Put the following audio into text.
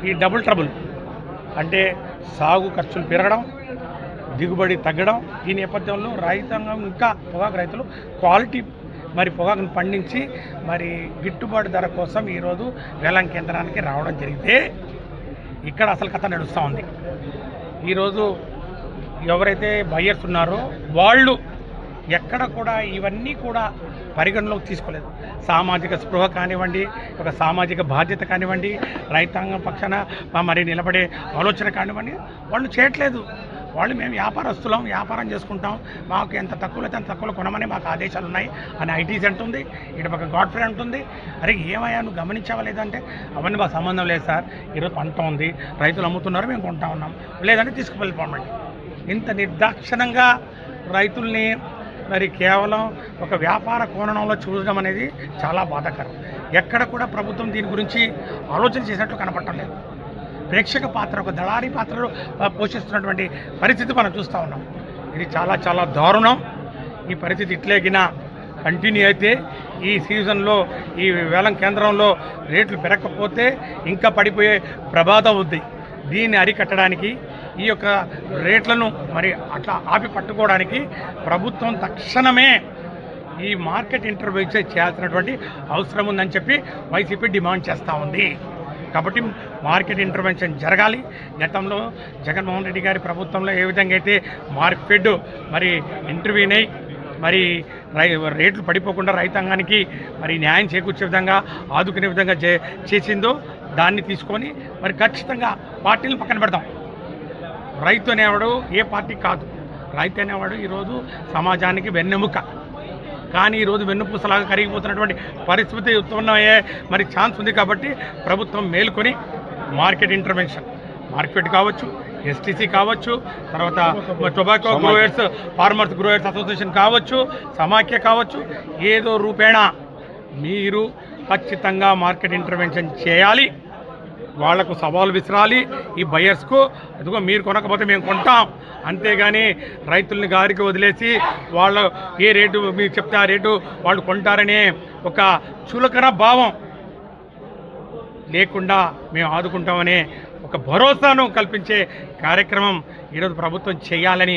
ఈ double trouble అంటే సాగు ఖర్చులు పెరగడం, దిగుబడి తగ్గడం, ఈ నేపథ్యంలో రైతాంగం ఇంకా పొగాకు రైతులు క్వాలిటీ పొగాకును పండించి గిట్టుబాటు ధర కోసం ఈరోజు వేలం కేంద్రానికి రావడం జరిగితే ఇక్కడ అసలు కథ నడుస్తూ ఉంది. ఈరోజు ఎవరైతే బయ్యర్స్ ఉన్నారో వాళ్ళు ఎక్కడ కూడా ఇవన్నీ కూడా పరిగణలోకి తీసుకోలేదు. సామాజిక స్పృహ కానివ్వండి, ఒక సామాజిక బాధ్యత కానివ్వండి, రైతాంగం పక్షాన నిలబడే ఆలోచన కానివ్వండి, వాళ్ళు చేయట్లేదు. వాళ్ళు మేము వ్యాపారస్తులం, వ్యాపారం చేసుకుంటాం, మాకు ఎంత తక్కువలో అంత తక్కువలో కొనమని మాకు ఆదేశాలు ఉన్నాయి అని ఐటీసీ అంటుంది, ఇటు పక్క గాడ్ఫ్రే అంటుంది. అరే ఏమయ్యా నువ్వు గమనించావా లేదంటే అవన్నీ మాకు సంబంధం లేదు సార్, ఈరోజు పంట ఉంది, రైతులు అమ్ముతున్నారు, మేము కొంటా ఉన్నాం, లేదంటే తీసుకువెళ్ళిపోమండి. ఇంత నిర్దాక్షిణంగా రైతుల్ని కేవలం ఒక వ్యాపార కోణంలో చూడడం అనేది చాలా బాధాకరం. ఎక్కడ కూడా ప్రభుత్వం దీని గురించి ఆలోచన చేసినట్లు కనపడటం లేదు. ప్రేక్షక పాత్ర, ఒక దళారీ పాత్రలో పోషిస్తున్నటువంటి పరిస్థితి మనం చూస్తూ ఉన్నాం. ఇది చాలా చాలా దారుణం. ఈ పరిస్థితి ఇట్లేగినా కంటిన్యూ అయితే ఈ సీజన్లో ఈ వేలం కేంద్రంలో రేట్లు పెరగకపోతే ఇంకా పడిపోయే ప్రమాదం ఉంది. దీన్ని అరికట్టడానికి ఈ యొక్క రేట్లను అట్లా ఆపి పట్టుకోవడానికి ప్రభుత్వం తక్షణమే ఈ మార్కెట్ ఇంటర్వెన్షన్ చేయాల్సినటువంటి అవసరం ఉందని చెప్పి వైసీపీ డిమాండ్ చేస్తూ ఉంది. కాబట్టి మార్కెట్ ఇంటర్వెన్షన్ జరగాలి. గతంలో జగన్మోహన్ రెడ్డి గారి ప్రభుత్వంలో ఏ విధంగా అయితే మార్కెట్ ఇంటర్వ్యూన్ అయ్యి రేట్లు పడిపోకుండా రైతాంగానికి న్యాయం చేకూర్చే విధంగా ఆదుకునే విధంగా చేసిందో దాన్ని తీసుకొని ఖచ్చితంగా పార్టీలను పక్కన పెడతాం. రైతు అనేవాడు ఏ పార్టీ కాదు. రైతు అనేవాడు ఈరోజు సమాజానికి వెన్నెముక. కానీ ఈరోజు వెన్నుపూసలాగా కరిగిపోతున్నటువంటి పరిస్థితి ఉత్పన్నమయ్యే ఛాన్స్ ఉంది. కాబట్టి ప్రభుత్వం మేల్కొని మార్కెట్ ఇంటర్వెన్షన్, మార్కెట్ కావచ్చు, ఎస్టీసీ కావచ్చు, తర్వాత tobacco growers, farmers growers association కావచ్చు, సమాఖ్య కావచ్చు, ఏదో రూపేణా మీరు ఖచ్చితంగా మార్కెట్ ఇంటర్వెన్షన్ చేయాలి. వాళ్లకు సవాల్ విసిరాలి ఈ బయర్స్కు. అదిగో మీరు కొనకపోతే మేము కొంటాం, అంతేగాని రైతుల్ని గారికి వదిలేసి వాళ్ళు ఏ రేటు మీరు చెప్తే ఆ రేటు వాళ్ళు కొంటారనే ఒక చులకన భావం లేకుండా మేము ఆదుకుంటామనే ఒక భరోసాను కల్పించే కార్యక్రమం ఈరోజు ప్రభుత్వం చేయాలని